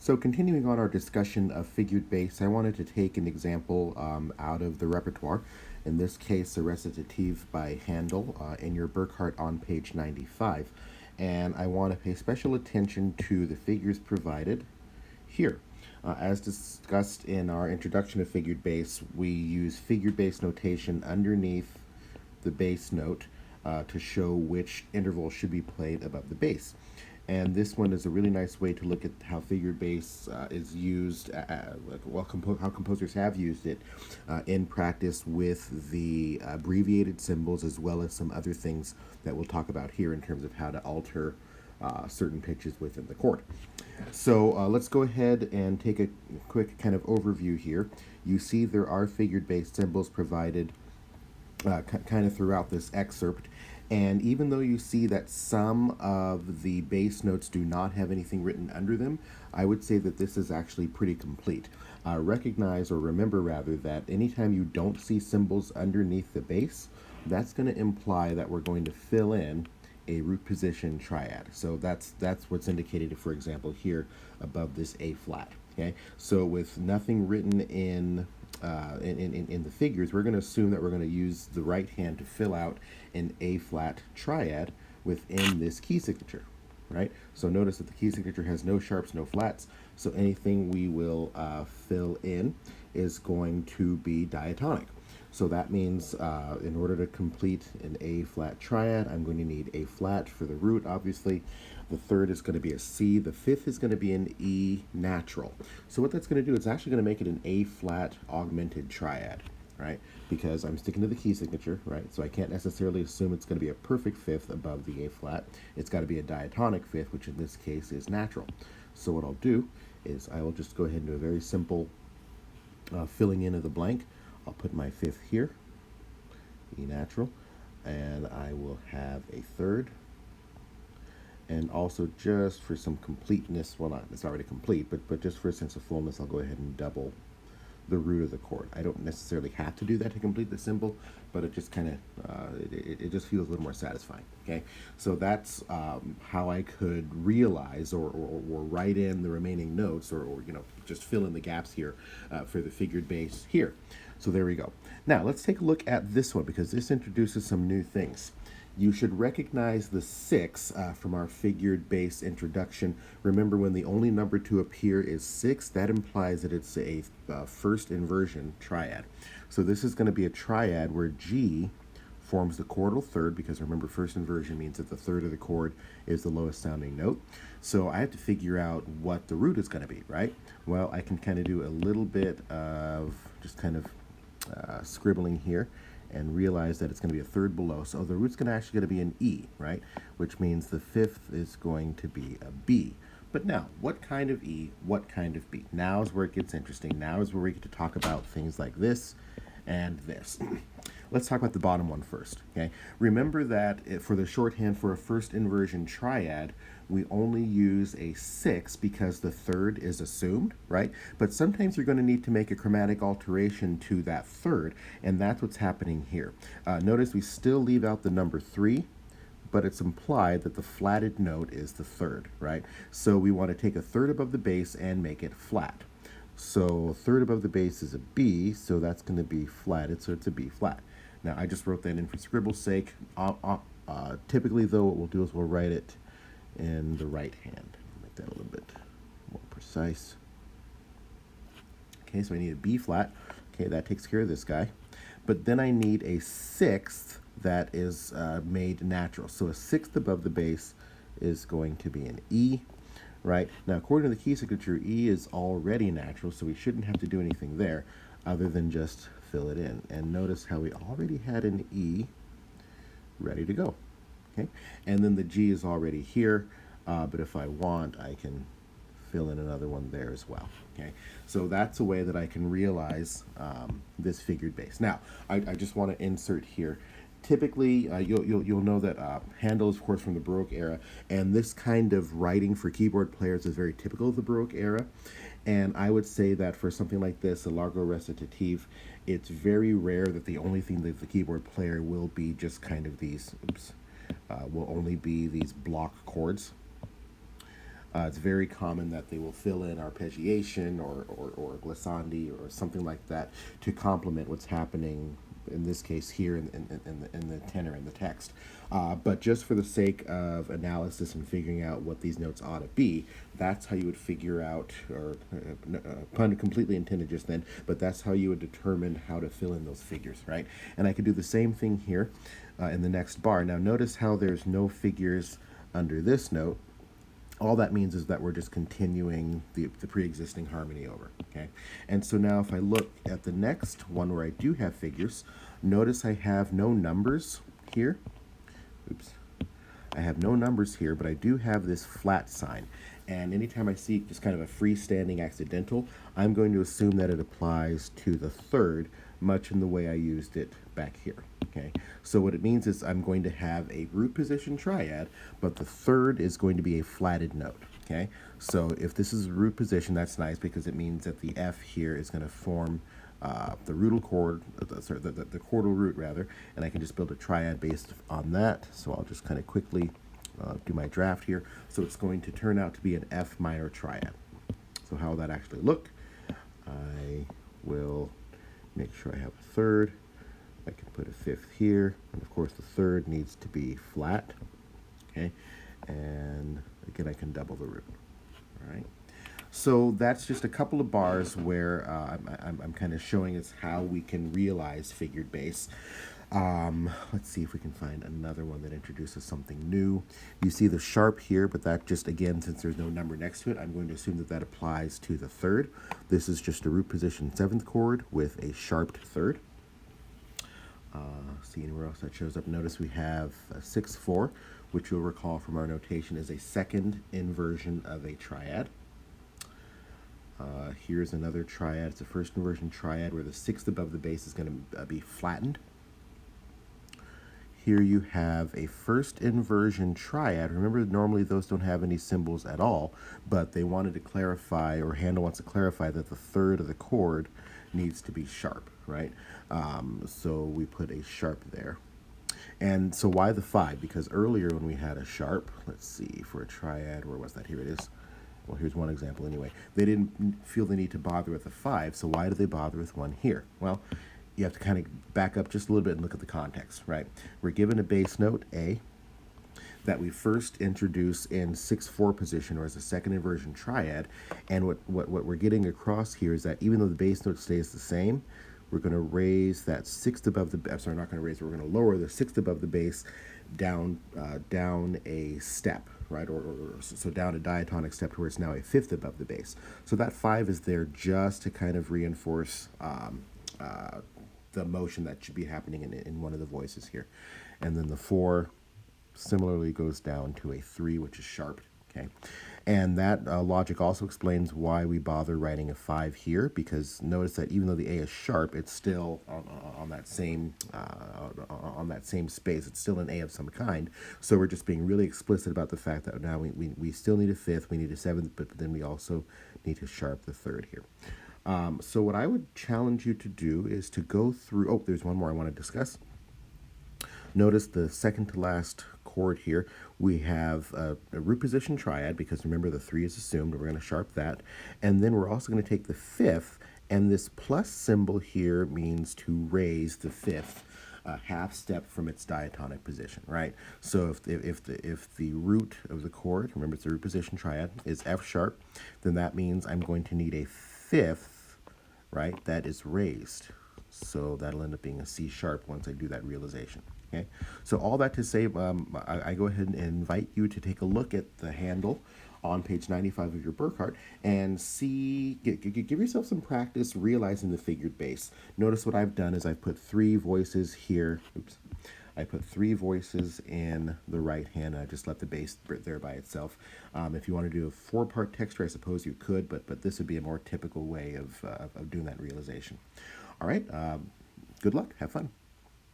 So continuing on our discussion of figured bass, I wanted to take an example out of the repertoire. In this case, a recitative by Handel in your Burkhart on page 95. And I want to pay special attention to the figures provided here. As discussed in our introduction to figured bass, we use figured bass notation underneath the bass note to show which interval should be played above the bass. And this one is a really nice way to look at how figured bass is used, how composers have used it in practice with the abbreviated symbols, as well as some other things that we'll talk about here in terms of how to alter certain pitches within the chord. So let's go ahead and take a quick kind of overview here. You see there are figured bass symbols provided kind of throughout this excerpt. And even though you see that some of the bass notes do not have anything written under them, I would say that this is actually pretty complete. Recognize, or remember rather, that anytime you don't see symbols underneath the bass, that's going to imply that we're going to fill in a root position triad. So that's what's indicated, for example, here above this A flat. Okay, so with nothing written in the figures, we're going to assume that we're going to use the right hand to fill out an A flat triad within this key signature, right? So notice that the key signature has no sharps, no flats, so anything we will fill in is going to be diatonic. So that means in order to complete an A flat triad, I'm going to need A flat for the root, obviously. The third is going to be a C. The fifth is going to be an E natural. So what that's going to do is actually going to make it an A flat augmented triad, right? Because I'm sticking to the key signature, right? So I can't necessarily assume it's going to be a perfect fifth above the A flat. It's got to be a diatonic fifth, which in this case is natural. So what I'll do is I will just go ahead and do a very simple filling in of the blank. I'll put my fifth here, E natural, and I will have a third. And also, just for some completeness, well, not, it's already complete, but just for a sense of fullness, I'll go ahead and double the root of the chord. I don't necessarily have to do that to complete the symbol, but it just kind of, it just feels a little more satisfying, okay? So that's how I could realize or write in the remaining notes or you know, just fill in the gaps here for the figured bass here. So there we go. Now, let's take a look at this one because this introduces some new things. You should recognize the 6 from our figured bass introduction. Remember, when the only number to appear is 6, that implies that it's a first inversion triad. So this is going to be a triad where G forms the chordal third, because remember, first inversion means that the third of the chord is the lowest sounding note. So I have to figure out what the root is going to be, right? Well, I can kind of do a little bit of just kind of scribbling here and realize that it's going to be a third below. So the root's actually going to be an E, right? Which means the fifth is going to be a B. But now, what kind of E, what kind of B? Now is where it gets interesting. Now is where we get to talk about things like this and this. Let's talk about the bottom one first, okay? Remember that for the shorthand for a first inversion triad, we only use a 6 because the third is assumed, right? But sometimes you're going to need to make a chromatic alteration to that third, and that's what's happening here. Notice we still leave out the number 3, but it's implied that the flatted note is the third, right? So we want to take a third above the bass and make it flat. So a third above the bass is a B, so that's going to be flatted, so it's a B flat. Now, I just wrote that in for scribble's sake. Typically, though, what we'll do is we'll write it in the right hand. Make that a little bit more precise. Okay, so I need a B flat. Okay, that takes care of this guy. But then I need a 6th that is made natural. So a 6th above the bass is going to be an E, right? Now, according to the key signature, E is already natural, so we shouldn't have to do anything there other than just fill it in. And notice how we already had an E ready to go. Okay, and then the G is already here, but if I want, I can fill in another one there as well. Okay, so that's a way that I can realize this figured bass. Now, I just want to insert here. Typically, you'll know that Handel is, of course, from the Baroque era, and this kind of writing for keyboard players is very typical of the Baroque era. And I would say that for something like this, a largo recitative, it's very rare that the only thing that the keyboard player will be just kind of these, will only be these block chords. It's very common that they will fill in arpeggiation or glissandi or something like that to complement what's happening in this case here in the tenor and the text. But just for the sake of analysis and figuring out what these notes ought to be, that's how you would figure out, or pun completely intended just then, but that's how you would determine how to fill in those figures, right? And I could do the same thing here in the next bar. Now notice how there's no figures under this note. All that means is that we're just continuing the pre-existing harmony over, okay? And so now if I look at the next one where I do have figures, notice I have no numbers here. Oops. I have no numbers here, but I do have this flat sign. And anytime I see just kind of a freestanding accidental, I'm going to assume that it applies to the third, much in the way I used it back here. Okay, so what it means is I'm going to have a root position triad, but the third is going to be a flatted note. Okay, so if this is a root position, that's nice because it means that the F here is going to form the rootal chord, the chordal root rather, and I can just build a triad based on that. So I'll just kind of quickly do my draft here. So it's going to turn out to be an F minor triad. So how will that actually look? I will make sure I have a third. I can put a fifth here, and of course the third needs to be flat. Okay, and again I can double the root. All right. So that's just a couple of bars where I'm kind of showing us how we can realize figured bass. Let's see if we can find another one that introduces something new. You see the sharp here, but that just, again, since there's no number next to it, I'm going to assume that that applies to the third. This is just a root position 7th chord with a sharped third. See anywhere else that shows up? Notice we have a 6/4, which you'll recall from our notation is a second inversion of a triad. Here's another triad. It's a first inversion triad where the 6th above the bass is going to be flattened. Here you have a first inversion triad. Remember, normally those don't have any symbols at all, but they wanted to clarify, or Handel wants to clarify, that the third of the chord needs to be sharp, right? So we put a sharp there. And so why the 5? Because earlier when we had a sharp, let's see, for a triad, where was that? Here it is. Well, here's one example anyway. They didn't feel the need to bother with a 5, so why do they bother with one here? Well, you have to kind of back up just a little bit and look at the context, right? We're given a bass note, A, that we first introduce in 6/4 position, or as a second inversion triad, and what we're getting across here is that even though the bass note stays the same, we're going to raise that 6th above the, I'm sorry, not going to raise, we're going to lower the 6th above the bass down a step, right? Or so down a diatonic step to where it's now a 5th above the bass. So that 5 is there just to kind of reinforce the motion that should be happening in one of the voices here. And then the 4 similarly goes down to a 3, which is sharp. Okay, and that logic also explains why we bother writing a 5 here, because notice that even though the A is sharp, it's still on that same space. It's still an A of some kind. So we're just being really explicit about the fact that now we still need a 5th, we need a 7th, but then we also need to sharp the 3rd here. So what I would challenge you to do is to go through, oh, there's one more I want to discuss. Notice the second to last chord here. We have a root position triad, because remember the 3 is assumed. We're going to sharp that. And then we're also going to take the 5th, and this plus symbol here means to raise the 5th half step from its diatonic position, right? So if the root of the chord, remember it's a root position triad, is F sharp, then that means I'm going to need a 5th, right, that is raised. So that'll end up being a C sharp once I do that realization. Okay, so all that to say, I go ahead and invite you to take a look at the Handel on page 95 of your Burkhart and see, give yourself some practice realizing the figured bass. Notice what I've done is I've put 3 voices here. Oops. I put 3 voices in the right hand, and I just let the bass there by itself. If you want to do a 4-part texture, I suppose you could, but this would be a more typical way of doing that realization. All right, good luck. Have fun.